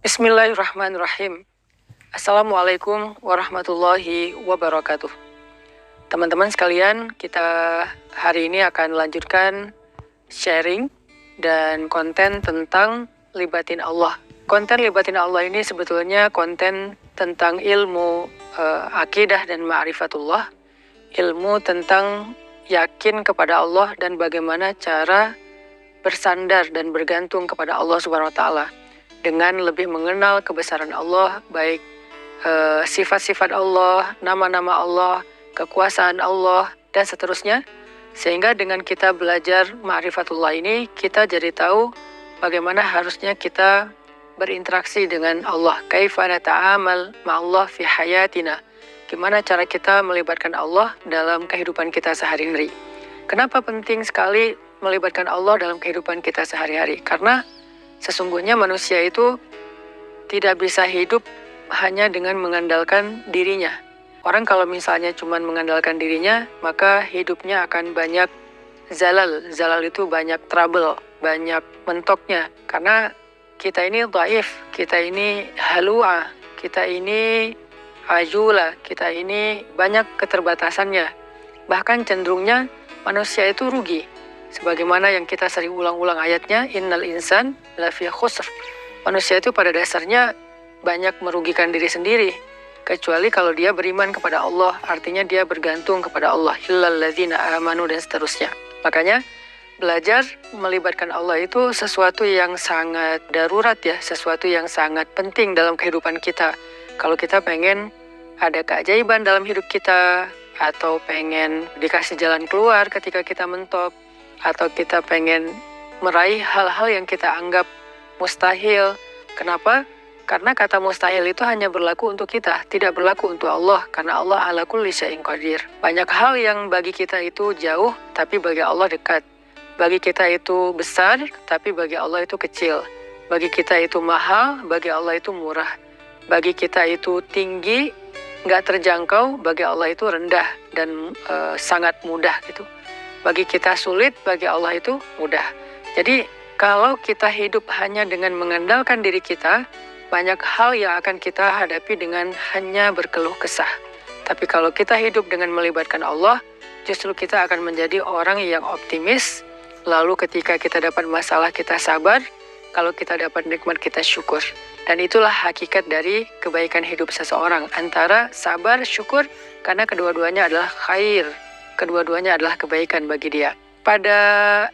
Bismillahirrahmanirrahim. Assalamualaikum warahmatullahi wabarakatuh. Teman-teman sekalian, kita hari ini akan lanjutkan sharing dan konten tentang libatin Allah. Konten libatin Allah ini sebetulnya konten tentang ilmu akidah dan ma'rifatullah, ilmu tentang yakin kepada Allah dan bagaimana cara bersandar dan bergantung kepada Allah Subhanahu wa taala dengan lebih mengenal kebesaran Allah, baik sifat-sifat Allah, nama-nama Allah, kekuasaan Allah, dan seterusnya. Sehingga dengan kita belajar ma'rifatullah ini, kita jadi tahu bagaimana harusnya kita berinteraksi dengan Allah. Kaifa nata'amal ma'allah fi hayatina. Gimana cara kita melibatkan Allah dalam kehidupan kita sehari-hari. Kenapa penting sekali melibatkan Allah dalam kehidupan kita sehari-hari? Karena sesungguhnya manusia itu tidak bisa hidup hanya dengan mengandalkan dirinya. Orang kalau misalnya cuma mengandalkan dirinya, maka hidupnya akan banyak zalal. Zalal itu banyak trouble, banyak mentoknya. Karena kita ini dhaif, kita ini halua, kita ini ajula, kita ini banyak keterbatasannya. Bahkan cenderungnya manusia itu rugi. Sebagaimana yang kita sering ulang-ulang ayatnya, innal insan lafi khusr. Manusia itu pada dasarnya banyak merugikan diri sendiri, kecuali kalau dia beriman kepada Allah, artinya dia bergantung kepada Allah. Illal ladzina amanu dan seterusnya. Makanya belajar melibatkan Allah itu sesuatu yang sangat darurat ya, sesuatu yang sangat penting dalam kehidupan kita. Kalau kita pengen ada keajaiban dalam hidup kita, atau pengen dikasih jalan keluar ketika kita mentok, atau kita pengen meraih hal-hal yang kita anggap mustahil. Kenapa? Karena kata mustahil itu hanya berlaku untuk kita, tidak berlaku untuk Allah, karena Allah ala kulli syai'in qadir. Banyak hal yang bagi kita itu jauh, tapi bagi Allah dekat. Bagi kita itu besar, tapi bagi Allah itu kecil. Bagi kita itu mahal, bagi Allah itu murah. Bagi kita itu tinggi, nggak terjangkau, bagi Allah itu rendah dan sangat mudah gitu. Bagi kita sulit, bagi Allah itu mudah. Jadi kalau kita hidup hanya dengan mengandalkan diri kita, banyak hal yang akan kita hadapi dengan hanya berkeluh kesah. Tapi kalau kita hidup dengan melibatkan Allah, justru kita akan menjadi orang yang optimis. Lalu ketika kita dapat masalah, kita sabar. Kalau kita dapat nikmat, kita syukur. Dan itulah hakikat dari kebaikan hidup seseorang. Antara sabar, syukur, karena kedua-duanya adalah khair. Kedua-duanya adalah kebaikan bagi dia. Pada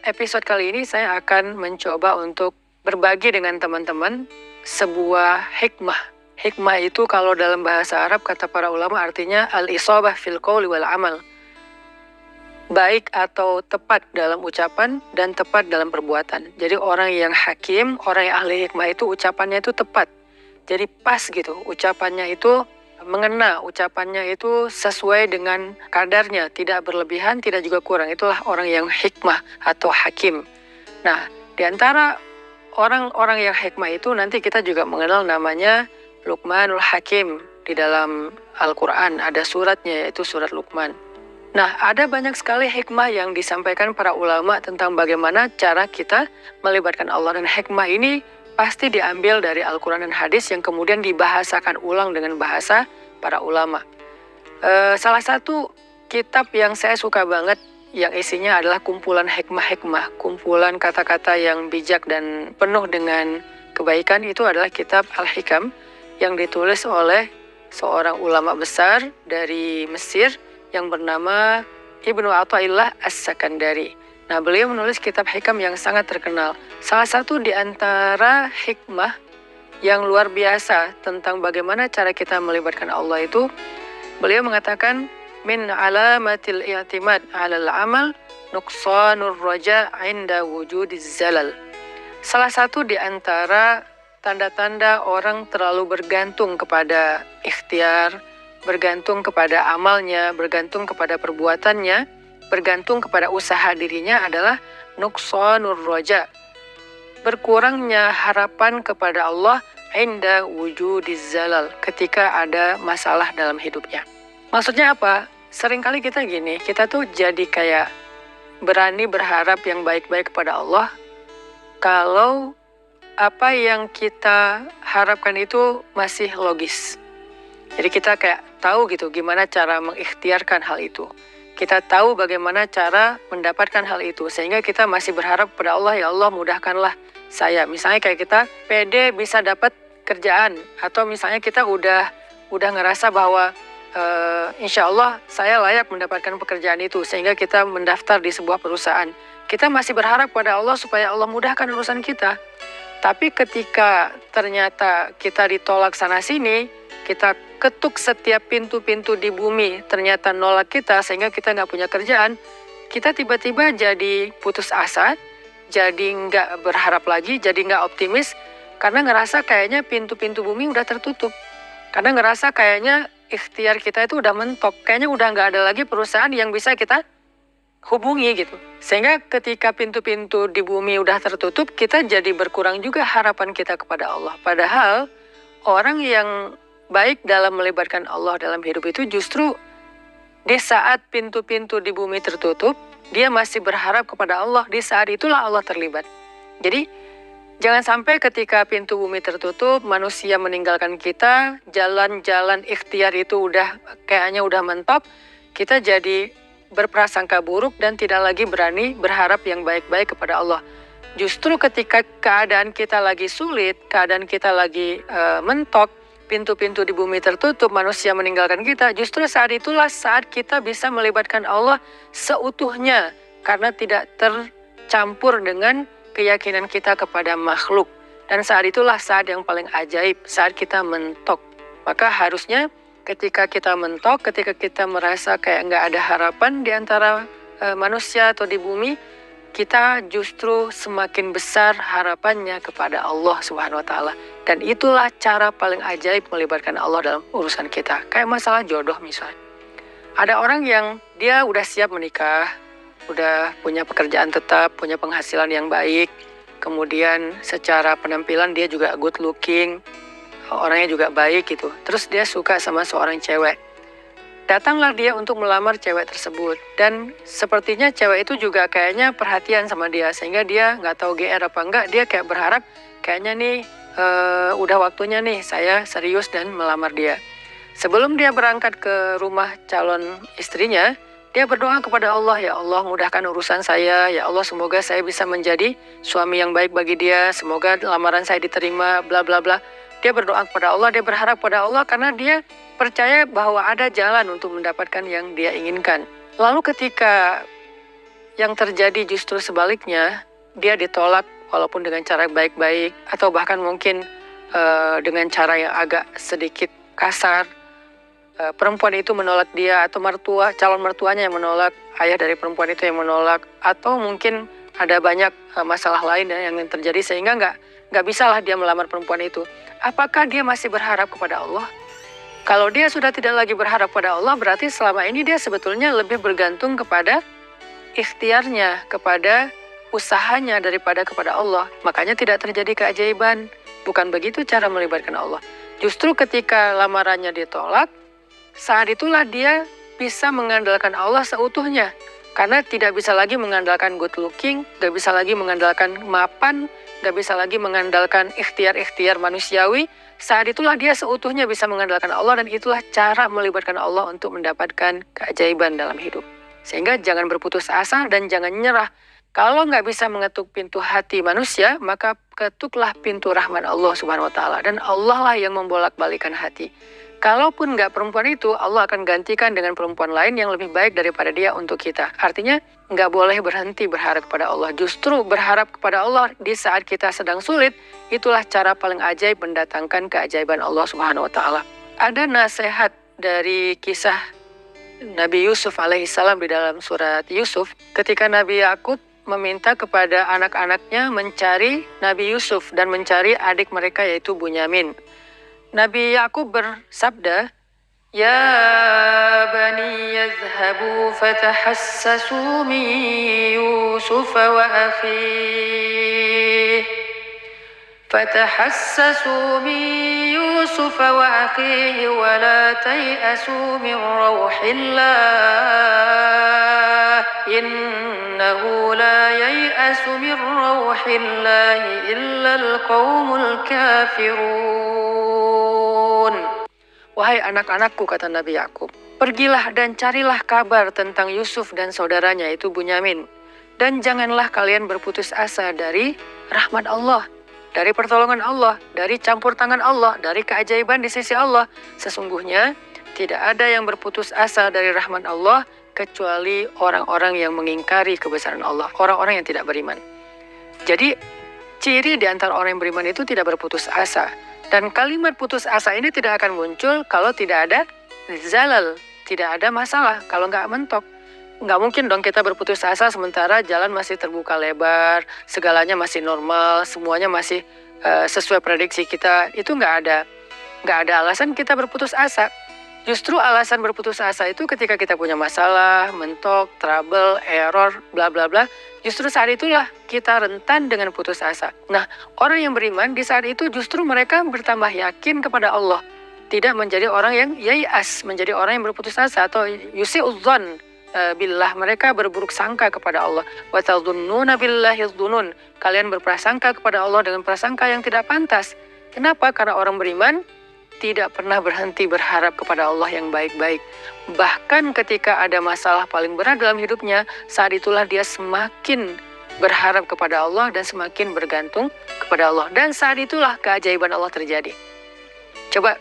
episode kali ini saya akan mencoba untuk berbagi dengan teman-teman sebuah hikmah. Hikmah itu kalau dalam bahasa Arab kata para ulama artinya al-isabah fil qawli wal amal. Baik atau tepat dalam ucapan dan tepat dalam perbuatan. Jadi orang yang hakim, orang yang ahli hikmah itu ucapannya itu tepat. Jadi pas gitu, ucapannya itu mengena, ucapannya itu sesuai dengan kadarnya, tidak berlebihan, tidak juga kurang. Itulah orang yang hikmah atau hakim. Nah, di antara orang-orang yang hikmah itu nanti kita juga mengenal namanya Luqmanul Hakim. Di dalam Al-Quran ada suratnya, yaitu surat Luqman. Nah, ada banyak sekali hikmah yang disampaikan para ulama tentang bagaimana cara kita melibatkan Allah. Dan hikmah ini pasti diambil dari Al-Quran dan hadis yang kemudian dibahasakan ulang dengan bahasa para ulama. Salah satu kitab yang saya suka banget yang isinya adalah kumpulan hikmah-hikmah, kumpulan kata-kata yang bijak dan penuh dengan kebaikan, itu adalah kitab Al-Hikam yang ditulis oleh seorang ulama besar dari Mesir yang bernama Ibnu Athaillah As-Sakandari. Nah, beliau menulis kitab hikam yang sangat terkenal. Salah satu di antara hikmah yang luar biasa tentang bagaimana cara kita melibatkan Allah itu, beliau mengatakan, min alamatil i'timad 'alal amal nuqsanur raja 'inda wujudiz zalal. Salah satu di antara tanda-tanda orang terlalu bergantung kepada ikhtiar, bergantung kepada amalnya, bergantung kepada perbuatannya, bergantung kepada usaha dirinya adalah nuqsanur raja, berkurangnya harapan kepada Allah inda wujudiz zalal, ketika ada masalah dalam hidupnya. Maksudnya apa? Seringkali kita gini, kita tuh jadi kayak berani berharap yang baik-baik kepada Allah kalau apa yang kita harapkan itu masih logis. Jadi kita kayak tahu gitu gimana cara mengikhtiarkan hal itu. Kita tahu bagaimana cara mendapatkan hal itu. Sehingga kita masih berharap pada Allah, ya Allah mudahkanlah saya. Misalnya kayak kita pede bisa dapat kerjaan. Atau misalnya kita udah ngerasa bahwa insya Allah saya layak mendapatkan pekerjaan itu. Sehingga kita mendaftar di sebuah perusahaan. Kita masih berharap pada Allah supaya Allah mudahkan urusan kita. Tapi ketika ternyata kita ditolak sana-sini, kita ketuk setiap pintu-pintu di bumi, ternyata nolak kita sehingga kita nggak punya kerjaan, kita tiba-tiba jadi putus asa, jadi nggak berharap lagi, jadi nggak optimis, karena ngerasa kayaknya pintu-pintu bumi udah tertutup. Karena ngerasa kayaknya ikhtiar kita itu udah mentok, kayaknya udah nggak ada lagi perusahaan yang bisa kita hubungi gitu. Sehingga ketika pintu-pintu di bumi udah tertutup, kita jadi berkurang juga harapan kita kepada Allah. Padahal orang yang baik dalam melibatkan Allah dalam hidup itu justru di saat pintu-pintu di bumi tertutup, dia masih berharap kepada Allah. Di saat itulah Allah terlibat. Jadi jangan sampai ketika pintu bumi tertutup, manusia meninggalkan kita, jalan-jalan ikhtiar itu kayaknya udah mentok, kita jadi berprasangka buruk dan tidak lagi berani berharap yang baik-baik kepada Allah. Justru ketika keadaan kita lagi sulit, keadaan kita lagi mentok, pintu-pintu di bumi tertutup, manusia meninggalkan kita, justru saat itulah saat kita bisa melibatkan Allah seutuhnya, karena tidak tercampur dengan keyakinan kita kepada makhluk. Dan saat itulah saat yang paling ajaib, saat kita mentok. Maka harusnya ketika kita mentok, ketika kita merasa kayak nggak ada harapan di antara manusia atau di bumi, kita justru semakin besar harapannya kepada Allah Subhanahu wa Ta'ala. Dan itulah cara paling ajaib melibatkan Allah dalam urusan kita. Kayak masalah jodoh misalnya. Ada orang yang dia udah siap menikah, udah punya pekerjaan tetap, punya penghasilan yang baik, kemudian secara penampilan dia juga good looking, orangnya juga baik gitu. Terus dia suka sama seorang cewek. Datanglah dia untuk melamar cewek tersebut. Dan sepertinya cewek itu juga kayaknya perhatian sama dia. Sehingga dia nggak tahu GR apa enggak. Dia kayak berharap kayaknya nih udah waktunya nih saya serius dan melamar dia. Sebelum dia berangkat ke rumah calon istrinya, dia berdoa kepada Allah, ya Allah mudahkan urusan saya. Ya Allah semoga saya bisa menjadi suami yang baik bagi dia. Semoga lamaran saya diterima, bla bla bla. Dia berdoa kepada Allah, dia berharap pada Allah karena dia percaya bahwa ada jalan untuk mendapatkan yang dia inginkan. Lalu ketika yang terjadi justru sebaliknya, dia ditolak walaupun dengan cara baik-baik atau bahkan mungkin dengan cara yang agak sedikit kasar. Perempuan itu menolak dia atau calon mertuanya yang menolak, ayah dari perempuan itu yang menolak, atau mungkin ada banyak masalah lain yang terjadi sehingga nggak bisalah dia melamar perempuan itu. Apakah dia masih berharap kepada Allah? Kalau dia sudah tidak lagi berharap pada Allah, berarti selama ini dia sebetulnya lebih bergantung kepada ikhtiarnya, kepada usahanya daripada kepada Allah. Makanya tidak terjadi keajaiban. Bukan begitu cara melibatkan Allah. Justru ketika lamarannya ditolak, saat itulah dia bisa mengandalkan Allah seutuhnya. Karena tidak bisa lagi mengandalkan good looking, gak bisa lagi mengandalkan mapan, gak bisa lagi mengandalkan ikhtiar-ikhtiar manusiawi. Saat itulah dia seutuhnya bisa mengandalkan Allah, dan itulah cara melibatkan Allah untuk mendapatkan keajaiban dalam hidup. Sehingga jangan berputus asa dan jangan nyerah. Kalau nggak bisa mengetuk pintu hati manusia, maka ketuklah pintu rahmat Allah Subhanahu wa Ta'ala. Dan Allah lah yang membolak-balikan hati. Kalaupun nggak perempuan itu, Allah akan gantikan dengan perempuan lain yang lebih baik daripada dia untuk kita. Artinya, nggak boleh berhenti berharap kepada Allah. Justru berharap kepada Allah di saat kita sedang sulit, itulah cara paling ajaib mendatangkan keajaiban Allah Subhanahu wa Ta'ala. Ada nasihat dari kisah Nabi Yusuf alaihissalam di dalam surat Yusuf. Ketika Nabi Yakub meminta kepada anak-anaknya mencari Nabi Yusuf dan mencari adik mereka yaitu Bunyamin. Nabi Yakub bersabda, "Ya bani yazhabu fatahassasu min Yusuf wa akhihi فتحسسوا من يوسف وأخيه ولا تيأسوا من روح الله إنه لا ييأس من روح الله إلا القوم الكافرون. Wahai anak-anakku, kata Nabi Yakub, pergilah dan carilah kabar tentang Yusuf dan saudaranya itu Bunyamin. Dan janganlah kalian berputus asa dari rahmat Allah, dari pertolongan Allah, dari campur tangan Allah, dari keajaiban di sisi Allah. Sesungguhnya tidak ada yang berputus asa dari rahmat Allah kecuali orang-orang yang mengingkari kebesaran Allah, orang-orang yang tidak beriman. Jadi ciri di antara orang yang beriman itu tidak berputus asa. Dan kalimat putus asa ini tidak akan muncul kalau tidak ada zalal, tidak ada masalah, kalau nggak mentok. Nggak mungkin dong kita berputus asa sementara jalan masih terbuka lebar, segalanya masih normal, semuanya masih sesuai prediksi kita. Itu nggak ada alasan kita berputus asa. Justru alasan berputus asa itu ketika kita punya masalah, mentok, trouble, error, bla bla bla. Justru saat itulah kita rentan dengan putus asa. Nah, orang yang beriman di saat itu justru mereka bertambah yakin kepada Allah. Tidak menjadi orang yang yai'as, menjadi orang yang berputus asa atau yusi'udzan billah, mereka berburuk sangka kepada Allah. Wa tadhunnuna billahi dzunun. Kalian berprasangka kepada Allah dengan prasangka yang tidak pantas. Kenapa? Karena orang beriman tidak pernah berhenti berharap kepada Allah yang baik-baik. Bahkan ketika ada masalah paling berat dalam hidupnya, saat itulah dia semakin berharap kepada Allah dan semakin bergantung kepada Allah. Dan saat itulah keajaiban Allah terjadi. Coba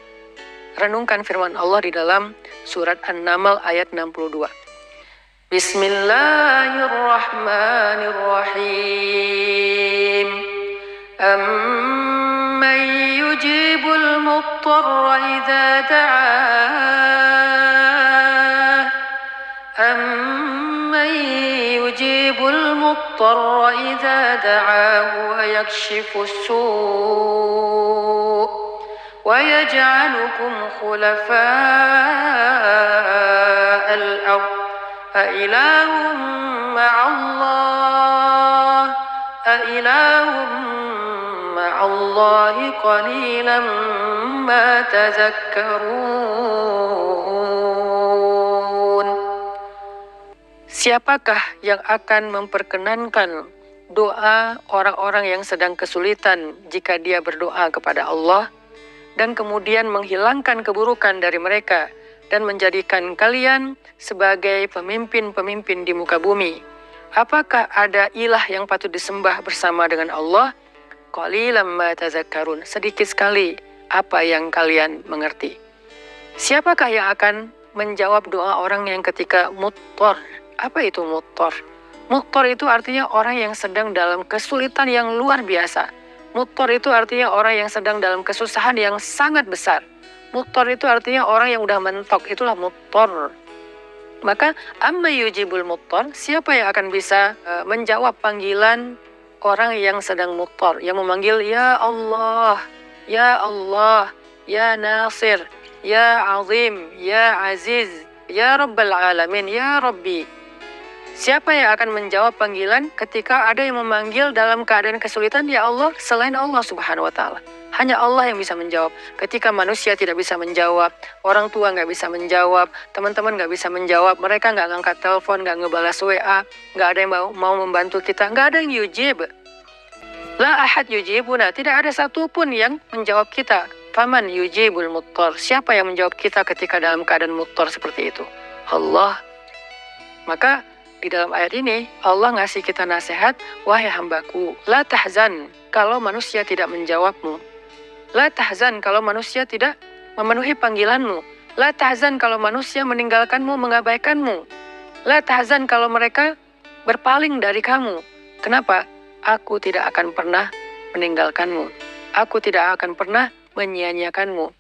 renungkan firman Allah di dalam surat An-Naml ayat 62. Bismillahirrahmanirrahim. أَمَّنْ يُجِيبُ الْمُضْطَرَّ إِذَا دَعَاهُ أَمَّنْ يُجِيبُ الْمُضْطَرَّ إِذَا دَعَاهُ وَيَكْشِفُ السُّوءَ وَيَجْعَلُكُمْ خُلَفَاءَ الْأَرْضِ أَإِلَهٌ مَّعَ اللَّهِ اللَّهِ قَلِيلًا مَا تَذَكَّرُونَ. Siapakah yang akan memperkenankan doa orang-orang yang sedang kesulitan jika dia berdoa kepada Allah dan kemudian menghilangkan keburukan dari mereka dan menjadikan kalian sebagai pemimpin-pemimpin di muka bumi? Apakah ada ilah yang patut disembah bersama dengan Allah? Qalilan ma tazakkarun, sedikit sekali apa yang kalian mengerti. Siapakah yang akan menjawab doa orang yang ketika muttor? Apa itu muttor? Muttor itu artinya orang yang sedang dalam kesulitan yang luar biasa. Muttor itu artinya orang yang sedang dalam kesusahan yang sangat besar. Muttor itu artinya orang yang udah mentok, itulah muttor. Maka amma yujibul muttor, siapa yang akan bisa menjawab panggilan orang yang sedang muttar, yang memanggil ya Allah, ya Allah, ya Nasir, ya Azim, ya Aziz, ya Rabbal Alamin, ya Rabbi. Siapa yang akan menjawab panggilan ketika ada yang memanggil dalam keadaan kesulitan? Ya Allah, selain Allah Subhanahu wa Ta'ala. Hanya Allah yang bisa menjawab. Ketika manusia tidak bisa menjawab, orang tua nggak bisa menjawab, teman-teman nggak bisa menjawab, mereka nggak ngangkat telepon, nggak ngebalas WA, nggak ada yang mau membantu kita, nggak ada yang yujib. La ahad yujibuna, tidak ada satupun yang menjawab kita. Faman yujibul muttar, siapa yang menjawab kita ketika dalam keadaan muttar seperti itu? Allah. Maka di dalam ayat ini Allah ngasih kita nasihat, wahai hambaku, la tahzan kalau manusia tidak menjawabmu. La tahzan kalau manusia tidak memenuhi panggilanmu. La tahzan kalau manusia meninggalkanmu, mengabaikanmu. La tahzan kalau mereka berpaling dari kamu. Kenapa? Aku tidak akan pernah meninggalkanmu. Aku tidak akan pernah menyia-nyiakanmu.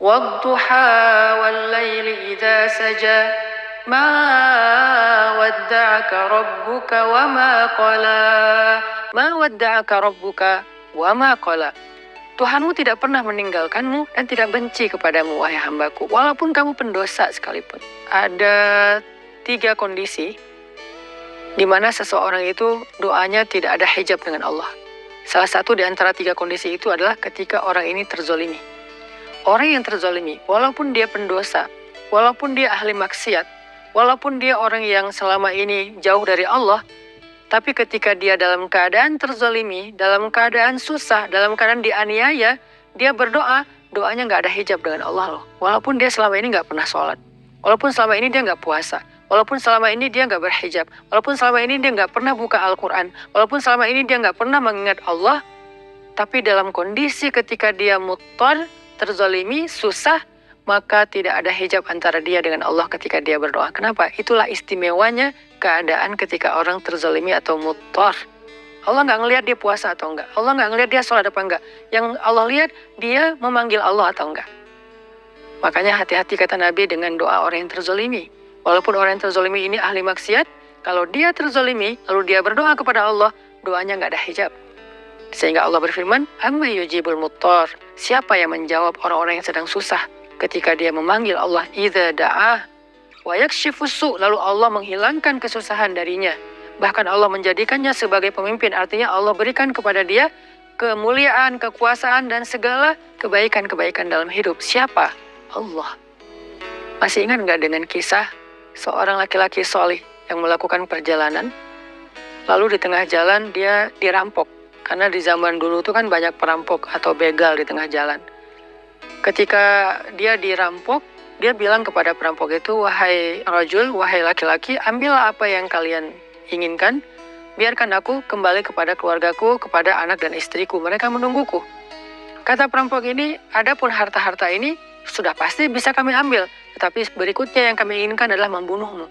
Wadduha wal laili idza saja ma wadda'aka rabbuka wa ma qala. Ma wadda'aka rabbuka wa ma qala. Tuhanmu tidak pernah meninggalkanmu dan tidak benci kepadamu, wahai hambaku, walaupun kamu pendosa sekalipun. Ada 3 kondisi di mana seseorang itu doanya tidak ada hijab dengan Allah. Salah satu di antara 3 kondisi itu adalah ketika orang ini terzolimi. Orang yang terzolimi, walaupun dia pendosa, walaupun dia ahli maksiat, walaupun dia orang yang selama ini jauh dari Allah, tapi ketika dia dalam keadaan terzolimi, dalam keadaan susah, dalam keadaan dianiaya, dia berdoa, doanya nggak ada hijab dengan Allah loh. Walaupun dia selama ini nggak pernah sholat, walaupun selama ini dia nggak puasa, walaupun selama ini dia nggak berhijab, walaupun selama ini dia nggak pernah buka Al-Quran, walaupun selama ini dia nggak pernah mengingat Allah, tapi dalam kondisi ketika dia muttar, terzolimi, susah, maka tidak ada hijab antara dia dengan Allah ketika dia berdoa. Kenapa? Itulah istimewanya keadaan ketika orang terzolimi atau muttar. Allah nggak ngelihat dia puasa atau enggak. Allah nggak ngelihat dia sholat apa enggak. Yang Allah lihat dia memanggil Allah atau enggak. Makanya hati-hati kata Nabi dengan doa orang yang terzolimi. Walaupun orang yang terzolimi ini ahli maksiat, kalau dia terzolimi lalu dia berdoa kepada Allah, doanya nggak ada hijab. Sehingga Allah berfirman, amma yujibul muttar. Siapa yang menjawab orang-orang yang sedang susah ketika dia memanggil Allah, idza da'ah wa yakshifus su', lalu Allah menghilangkan kesusahan darinya. Bahkan Allah menjadikannya sebagai pemimpin, artinya Allah berikan kepada dia kemuliaan, kekuasaan, dan segala kebaikan-kebaikan dalam hidup. Siapa? Allah. Masih ingat nggak dengan kisah seorang laki-laki solih yang melakukan perjalanan, lalu di tengah jalan dia dirampok. Karena di zaman dulu itu kan banyak perampok atau begal di tengah jalan. Ketika dia dirampok, dia bilang kepada perampok itu, wahai rajul, wahai laki-laki, ambillah apa yang kalian inginkan, biarkan aku kembali kepada keluargaku, kepada anak dan istriku, mereka menungguku. Kata perampok ini, adapun harta-harta ini sudah pasti bisa kami ambil, tetapi berikutnya yang kami inginkan adalah membunuhmu.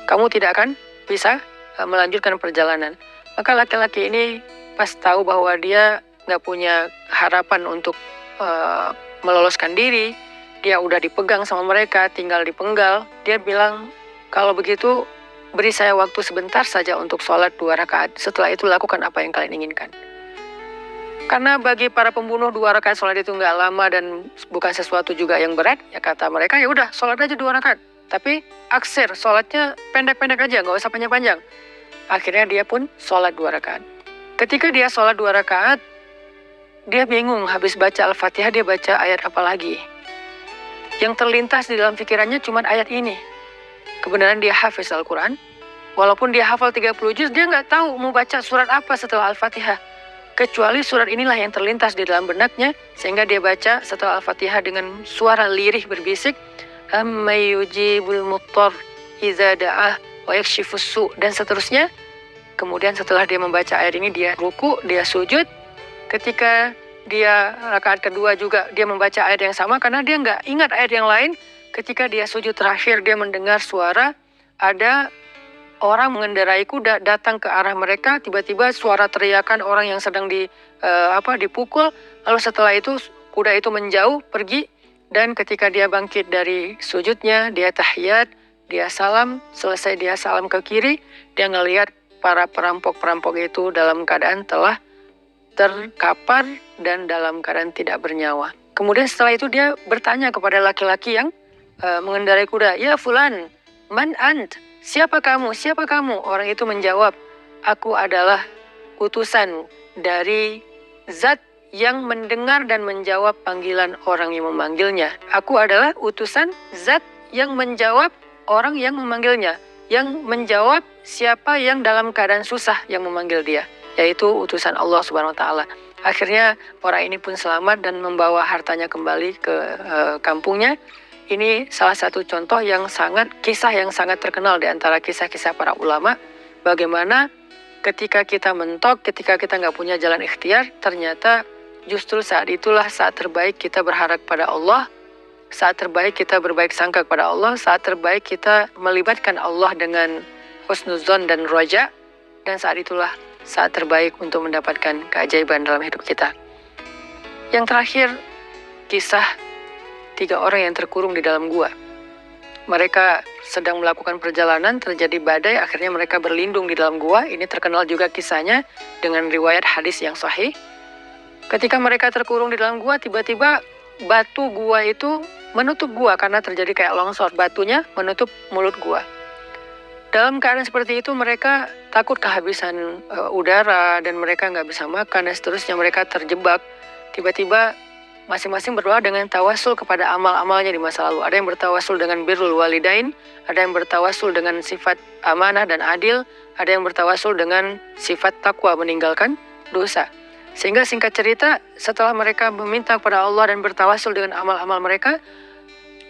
Kamu tidak akan bisa melanjutkan perjalanan. Maka laki-laki ini pas tahu bahwa dia nggak punya harapan untuk meloloskan diri, dia udah dipegang sama mereka, tinggal dipenggal, dia bilang, kalau begitu beri saya waktu sebentar saja untuk sholat 2 rakaat. Setelah itu lakukan apa yang kalian inginkan. Karena bagi para pembunuh 2 rakaat sholat itu nggak lama dan bukan sesuatu juga yang berat, ya kata mereka, ya udah sholat aja 2 rakaat. Tapi aksir, sholatnya pendek-pendek aja, nggak usah panjang-panjang. Akhirnya dia pun sholat 2 rakaat. Ketika dia sholat 2 rakaat, dia bingung, habis baca Al-Fatihah dia baca ayat apa lagi. Yang terlintas di dalam pikirannya cuma ayat ini. Kebenaran dia hafiz Al-Quran, walaupun dia hafal 30 juz, dia nggak tahu mau baca surat apa setelah Al-Fatihah. Kecuali surat inilah yang terlintas di dalam benaknya, sehingga dia baca setelah Al-Fatihah dengan suara lirih berbisik, amma yujibul muttar idza da'ah wa yakshifus su', dan seterusnya. Kemudian setelah dia membaca ayat ini, dia ruku, dia sujud. Ketika dia rakaat kedua juga dia membaca ayat yang sama, karena dia nggak ingat ayat yang lain. Ketika dia sujud terakhir, dia mendengar suara ada orang mengendarai kuda datang ke arah mereka. Tiba-tiba suara teriakan orang yang sedang dipukul. Lalu setelah itu kuda itu menjauh pergi, dan ketika dia bangkit dari sujudnya, dia tahiyat, dia salam. Selesai dia salam ke kiri, dia ngelihat para perampok-perampok itu dalam keadaan telah terkapar dan dalam keadaan tidak bernyawa. Kemudian setelah itu dia bertanya kepada laki-laki yang mengendarai kuda, ya fulan, man ant, siapa kamu, siapa kamu? Orang itu menjawab, aku adalah utusan dari zat yang mendengar dan menjawab panggilan orang yang memanggilnya. Aku adalah utusan zat yang menjawab orang yang memanggilnya, yang menjawab siapa yang dalam keadaan susah yang memanggil dia, yaitu utusan Allah Subhanahu wa Ta'ala. Akhirnya orang ini pun selamat dan membawa hartanya kembali ke kampungnya. Ini salah satu contoh kisah yang sangat terkenal di antara kisah-kisah para ulama. Bagaimana ketika kita mentok, ketika kita nggak punya jalan ikhtiar, ternyata justru saat itulah saat terbaik kita berharap pada Allah, saat terbaik kita berbaik sangka kepada Allah, saat terbaik kita melibatkan Allah dengan husnuzon dan roja, dan saat itulah saat terbaik untuk mendapatkan keajaiban dalam hidup kita. Yang terakhir, kisah 3 orang yang terkurung di dalam gua. Mereka sedang melakukan perjalanan, terjadi badai, akhirnya mereka berlindung di dalam gua. Ini terkenal juga kisahnya dengan riwayat hadis yang sahih. Ketika mereka terkurung di dalam gua, tiba-tiba batu gua itu menutup gua karena terjadi kayak longsor. Batunya menutup mulut gua. Dalam keadaan seperti itu mereka takut kehabisan udara dan mereka nggak bisa makan dan seterusnya, mereka terjebak. Tiba-tiba masing-masing berdoa dengan tawasul kepada amal-amalnya di masa lalu. Ada yang bertawasul dengan birrul walidain, ada yang bertawasul dengan sifat amanah dan adil, ada yang bertawasul dengan sifat takwa meninggalkan dosa. Sehingga singkat cerita, setelah mereka meminta kepada Allah dan bertawasul dengan amal-amal mereka,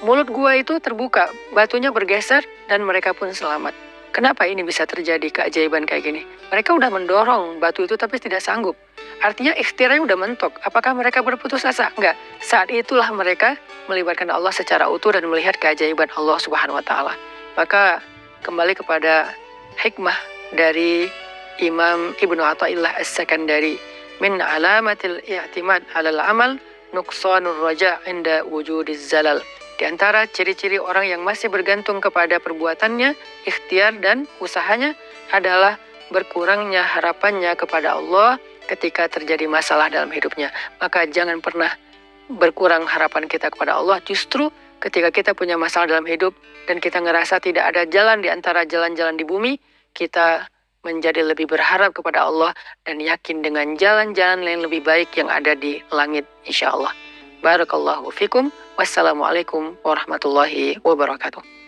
mulut gua itu terbuka, batunya bergeser dan mereka pun selamat. Kenapa ini bisa terjadi keajaiban kayak gini? Mereka udah mendorong batu itu tapi tidak sanggup. Artinya ikhtiarnya udah mentok. Apakah mereka berputus asa? Enggak. Saat itulah mereka melibatkan Allah secara utuh dan melihat keajaiban Allah Subhanahu wa taala. Maka kembali kepada hikmah dari Imam Ibnu Athaillah As-Sakandari, min alamatil i'timad 'alal amal nuqsanur raja' inda wujudiz zalal. Di antara ciri-ciri orang yang masih bergantung kepada perbuatannya, ikhtiar dan usahanya adalah berkurangnya harapannya kepada Allah ketika terjadi masalah dalam hidupnya. Maka jangan pernah berkurang harapan kita kepada Allah. Justru ketika kita punya masalah dalam hidup dan kita ngerasa tidak ada jalan di antara jalan-jalan di bumi, kita menjadi lebih berharap kepada Allah dan yakin dengan jalan-jalan yang lebih baik yang ada di langit, insya Allah. Barakallahu fikum. Wassalamualaikum warahmatullahi wabarakatuh.